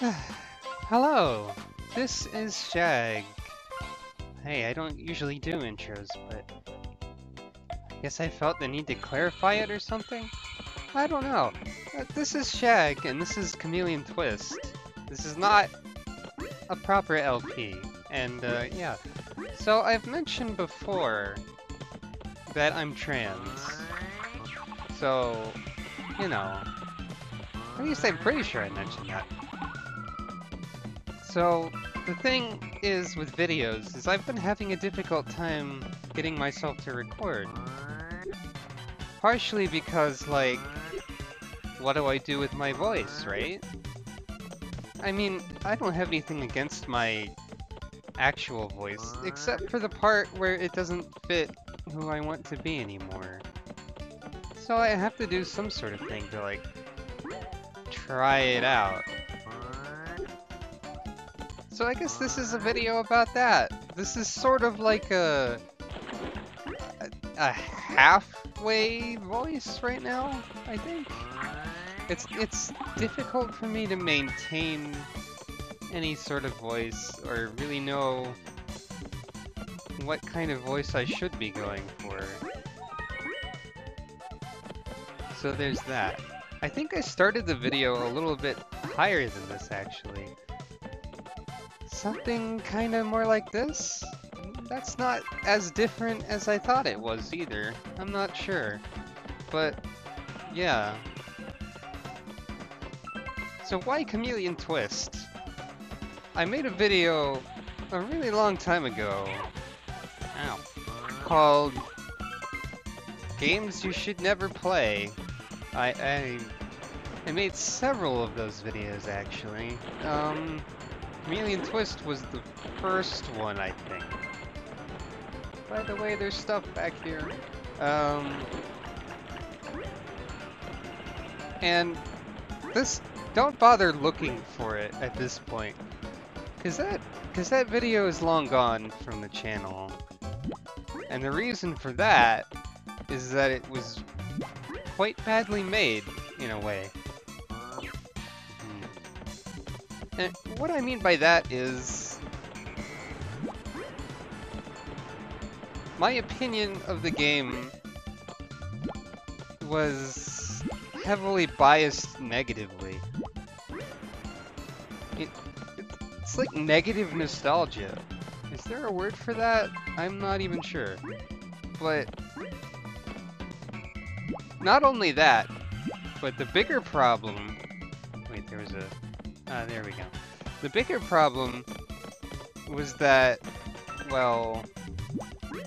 Hello, this is Shag. Hey, I don't usually do intros, but I guess I felt the need to clarify it or something? I don't know. This is Shag, and this is Chameleon Twist. This is not a proper LP, and yeah. So I've mentioned before that I'm trans. So, you know, at least I'm pretty sure I mentioned that. So, the thing is with videos is I've been having a difficult time getting myself to record. Partially because, like, what do I do with my voice, right? I mean, I don't have anything against my actual voice, except for the part where it doesn't fit who I want to be anymore. So I have to do some sort of thing to, like, try it out. So I guess this is a video about that. This is sort of like a halfway voice right now, I think. It's difficult for me to maintain any sort of voice or really know what kind of voice I should be going for. So there's that. I think I started the video a little bit higher than this actually. Something kind of more like this? That's not as different as I thought it was either. I'm not sure. But, yeah. So why Chameleon Twist? I made a video a really long time ago called Games You Should Never Play. I made several of those videos actually. Chameleon Twist was the first one, I think. By the way, there's stuff back here. And this, don't bother looking for it at this point. Cause that video is long gone from the channel. And the reason for that is that it was quite badly made, in a way. And what I mean by that is, my opinion of the game was heavily biased negatively. It's like negative nostalgia. Is there a word for that? I'm not even sure. But not only that, but the bigger problem... Wait, there was a... there we go. The bigger problem was that, well,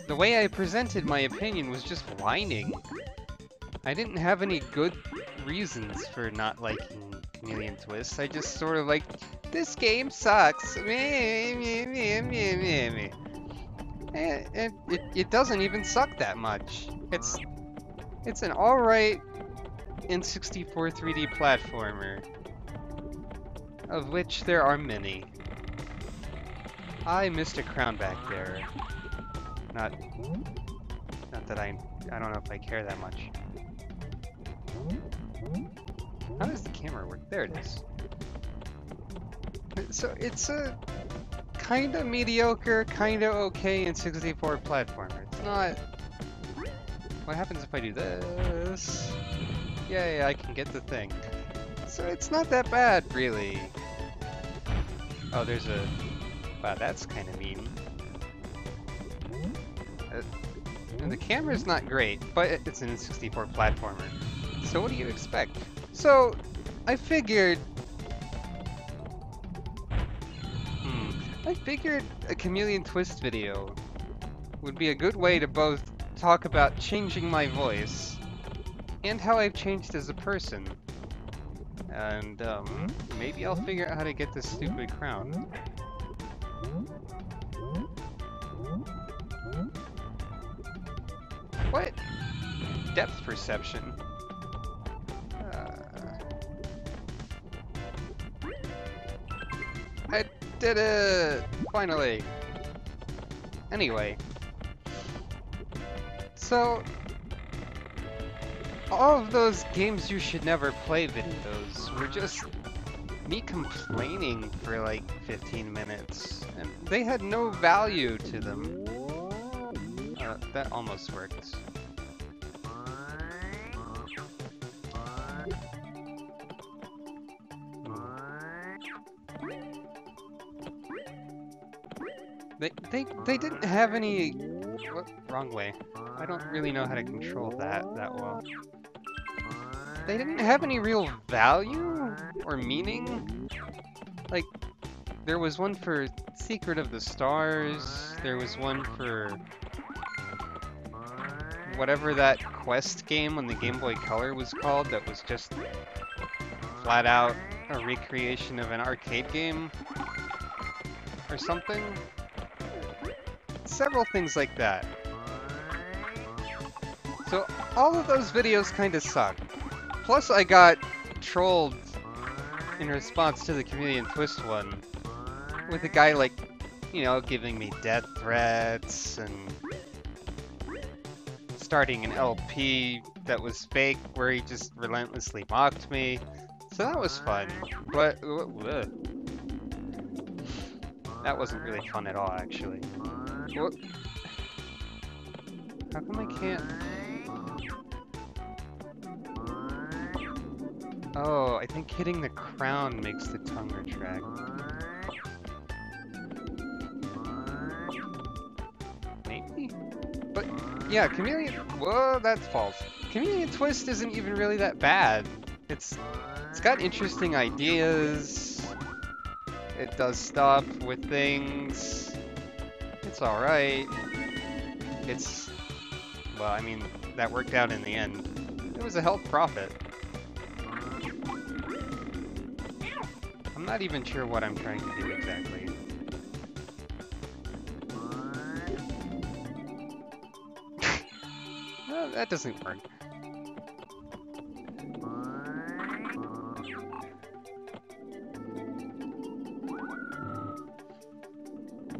the way I presented my opinion was just whining. I didn't have any good reasons for not liking Chameleon Twist. I just sort of like, this game sucks. And it doesn't even suck that much. It's an alright N64 3D platformer, of which there are many. I missed a crown back there. Not that I don't know if I care that much. How does the camera work? There it is. So it's a kinda mediocre, kinda okay N64 platformer. It's not... What happens if I do this? Yay, I can get the thing. So it's not that bad, really. Oh, there's a... Wow, that's kind of mean. And the camera's not great, but it's an N64 platformer. So what do you expect? So, I figured... I figured a Chameleon Twist video would be a good way to both talk about changing my voice and how I've changed as a person. And, maybe I'll figure out how to get this stupid crown. What? Depth perception. I did it! Finally! Anyway. So, all of those games you should never play videos were just me complaining for like 15 minutes, and they had no value to them. That almost worked. They didn't have any... What? Wrong way. I don't really know how to control that well. They didn't have any real value or meaning. Like, there was one for Secret of the Stars, there was one for whatever that quest game on the Game Boy Color was called that was just flat out a recreation of an arcade game or something. Several things like that. So all of those videos kind of suck. Plus I got trolled in response to the Chameleon Twist one with a guy like, you know, giving me death threats and starting an LP that was fake where he just relentlessly mocked me. So that was fun, but that wasn't really fun at all, actually. What? How come I can't? Oh, I think hitting the crown makes the tongue retract. Maybe? But, yeah, Chameleon... Whoa, that's false. Chameleon Twist isn't even really that bad. It's got interesting ideas. It does stuff with things. It's alright. Well, I mean, that worked out in the end. It was a health profit. I'm not even sure what I'm trying to do exactly. No, that doesn't work.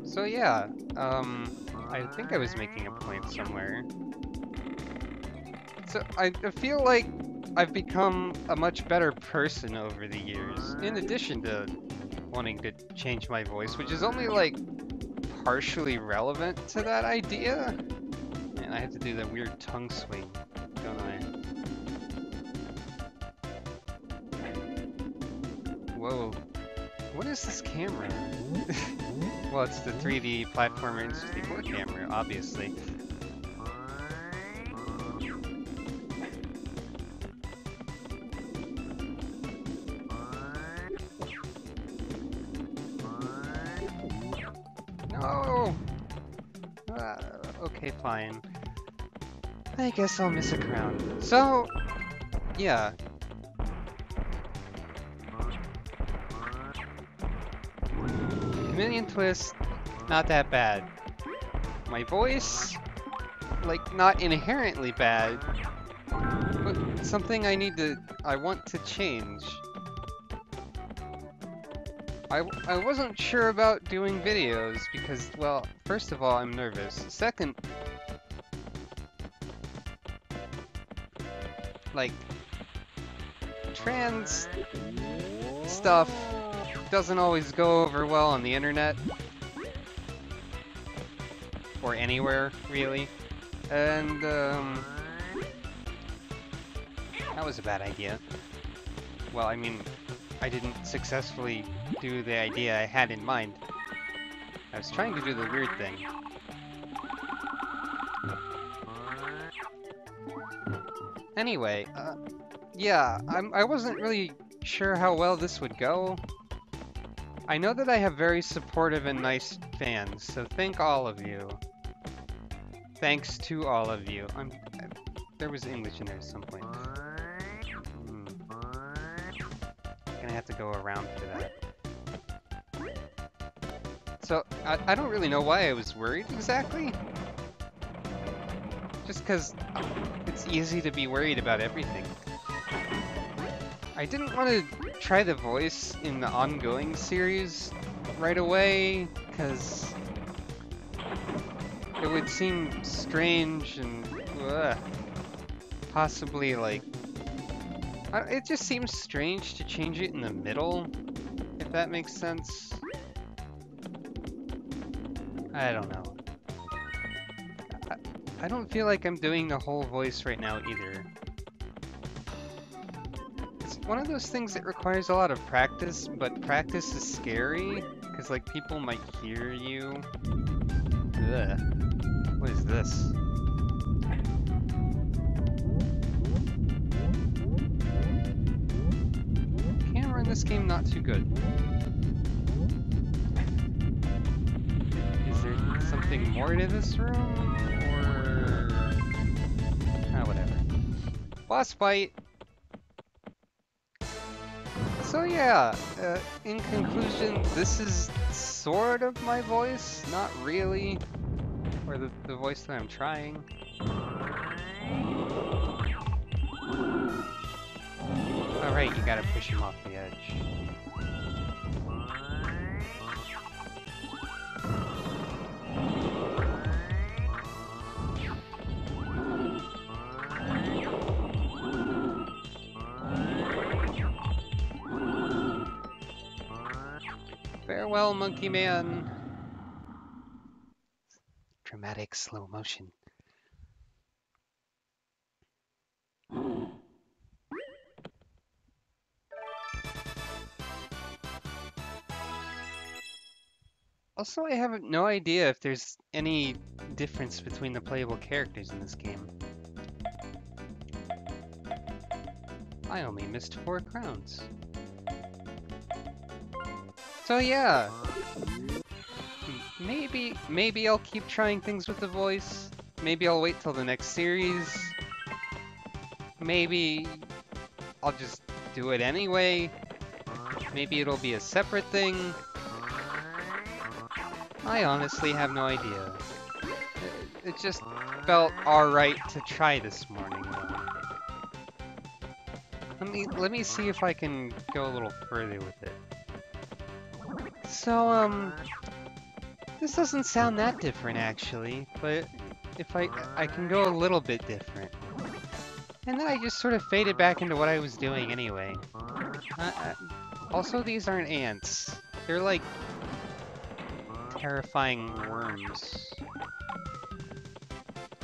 So yeah, I think I was making a point somewhere. So I feel like I've become a much better person over the years, in addition to wanting to change my voice, which is only like partially relevant to that idea. Man, I have to do that weird tongue swing, don't I? Whoa, what is this camera? Well, it's the 3D platformer N64 camera, obviously. No! Okay, fine. I guess I'll miss a crown. So, yeah. Chameleon Twist, not that bad. My voice, like, not inherently bad, but something I want to change. I wasn't sure about doing videos because, well, first of all, I'm nervous. Second, like, trans stuff doesn't always go over well on the internet. Or anywhere, really. And, that was a bad idea. Well, I mean, I didn't successfully do the idea I had in mind. I was trying to do the weird thing. Anyway, yeah, I wasn't really sure how well this would go. I know that I have very supportive and nice fans, so thank all of you. Thanks to all of you. There was English in there at some point. Gonna have to go around for that. So, I don't really know why I was worried exactly. Just because it's easy to be worried about everything. I didn't want to try the voice in the ongoing series right away, because it would seem strange and possibly like... it just seems strange to change it in the middle. that makes sense. I don't know. I don't feel like I'm doing the whole voice right now either. It's one of those things that requires a lot of practice, but practice is scary, because like people might hear you. Ugh. What is this? Camera in this game not too good. Is there something more to this room? Or... ah, whatever. Boss fight! So yeah, in conclusion, this is sort of my voice, not really, or the voice that I'm trying. Alright, you gotta push him off the edge. Farewell, Monkey Man. Dramatic slow motion. Also, I have no idea if there's any difference between the playable characters in this game. I only missed 4 crowns. So yeah, maybe I'll keep trying things with the voice. Maybe I'll wait till the next series. Maybe I'll just do it anyway. Maybe it'll be a separate thing. I honestly have no idea. It just felt alright to try this morning. Let me see if I can go a little further with it. So, this doesn't sound that different actually, but if I can go a little bit different. And then I just sort of faded back into what I was doing anyway. Also, these aren't ants. They're like terrifying worms.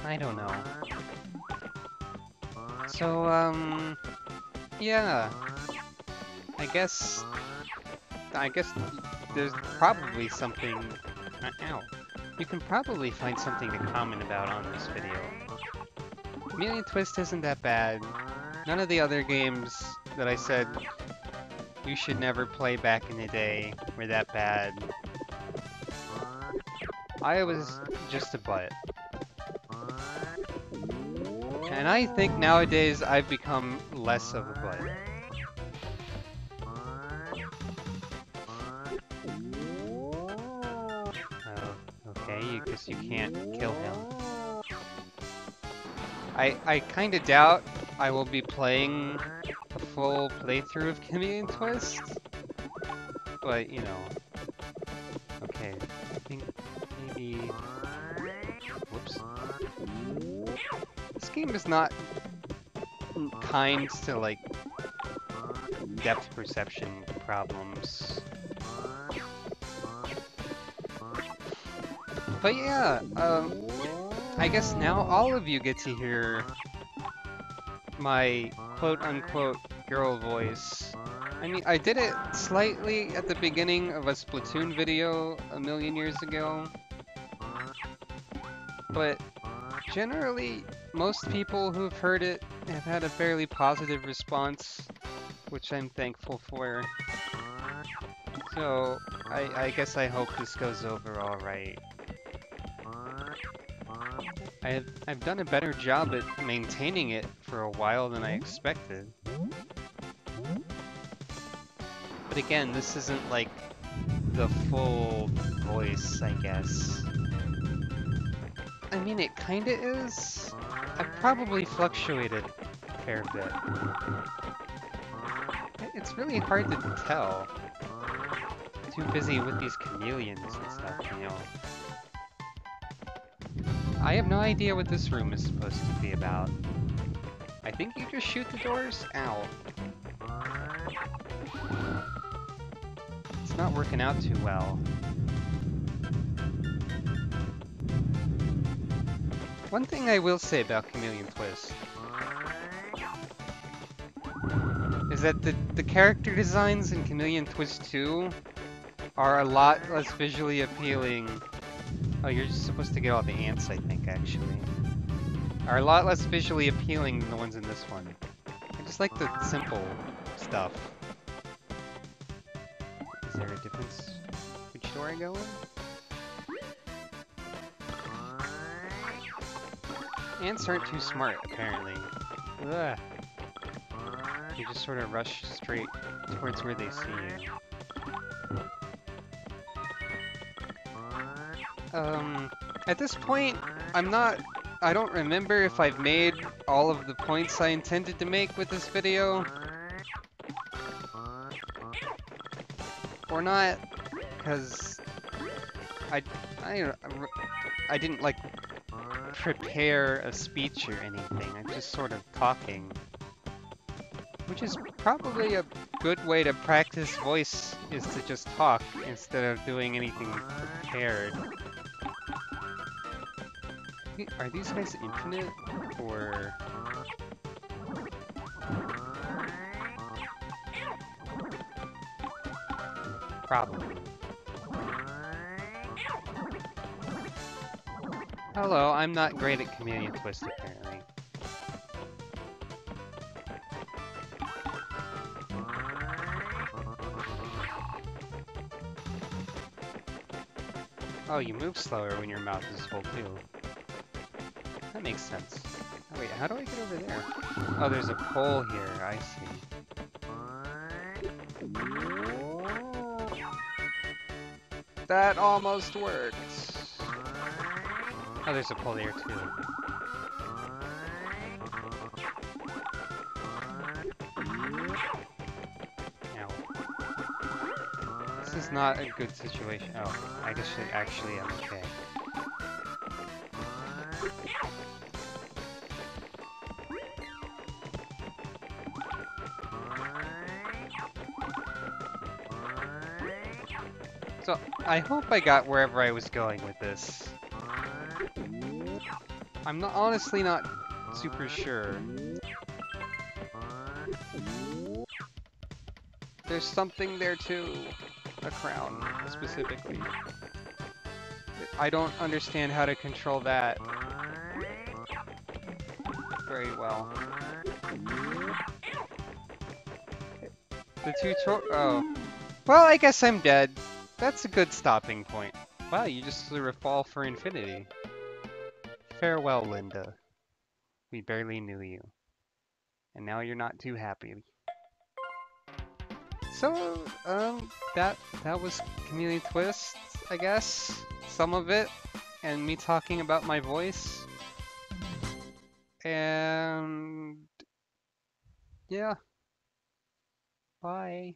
I don't know. So, yeah. I guess there's probably something... ow. You can probably find something to comment about on this video. Chameleon Twist isn't that bad. None of the other games that I said you should never play back in the day were that bad. I was just a butt. And I think nowadays I've become less of a butt. Okay, because you can't kill him. I kinda doubt I will be playing a full playthrough of Chameleon Twist. But, you know. Okay, I think maybe... whoops. This game is not kind to, like, depth perception problems. But yeah, I guess now all of you get to hear my quote-unquote girl voice. I mean, I did it slightly at the beginning of a Splatoon video a million years ago. But generally, most people who've heard it have had a fairly positive response, which I'm thankful for. So, I guess I hope this goes over alright. I've done a better job at maintaining it for a while than I expected. But again, this isn't like the full voice, I guess. I mean, it kinda is. I've probably fluctuated a fair bit. It's really hard to tell. Too busy with these chameleons and stuff, you know. I have no idea what this room is supposed to be about. I think you just shoot the doors? Ow. not working out too well. One thing I will say about Chameleon Twist is that the character designs in Chameleon Twist 2 are a lot less visually appealing. Oh, you're just supposed to get all the ants, I think, actually. Are a lot less visually appealing than the ones in this one. I just like the simple stuff. Is there a difference which door I go in? Ants aren't too smart, apparently. Ugh. You just sort of rush straight towards where they see you. At this point, I don't remember if I've made all of the points I intended to make with this video. Or not, because I didn't, like, prepare a speech or anything. I'm just sort of talking. Which is probably a good way to practice voice, is to just talk instead of doing anything prepared. Are these guys infinite, or... Probably. Hello, I'm not great at Chameleon Twist, apparently. Oh, you move slower when your mouth is full, too. That makes sense. Oh, wait, how do I get over there? Oh, there's a pole here, I see. That almost worked. Oh, there's a pole there, too. Ow. This is not a good situation. Oh, I guess actually I'm okay. So, I hope I got wherever I was going with this. I'm honestly not super sure. There's something there too. A crown, specifically. I don't understand how to control that very well. The oh. Well, I guess I'm dead. That's a good stopping point. Wow, you just sort of fall for infinity. Farewell, Linda. We barely knew you. And now you're not too happy. So, that was Chameleon Twist, I guess. Some of it. And me talking about my voice. And... yeah. Bye.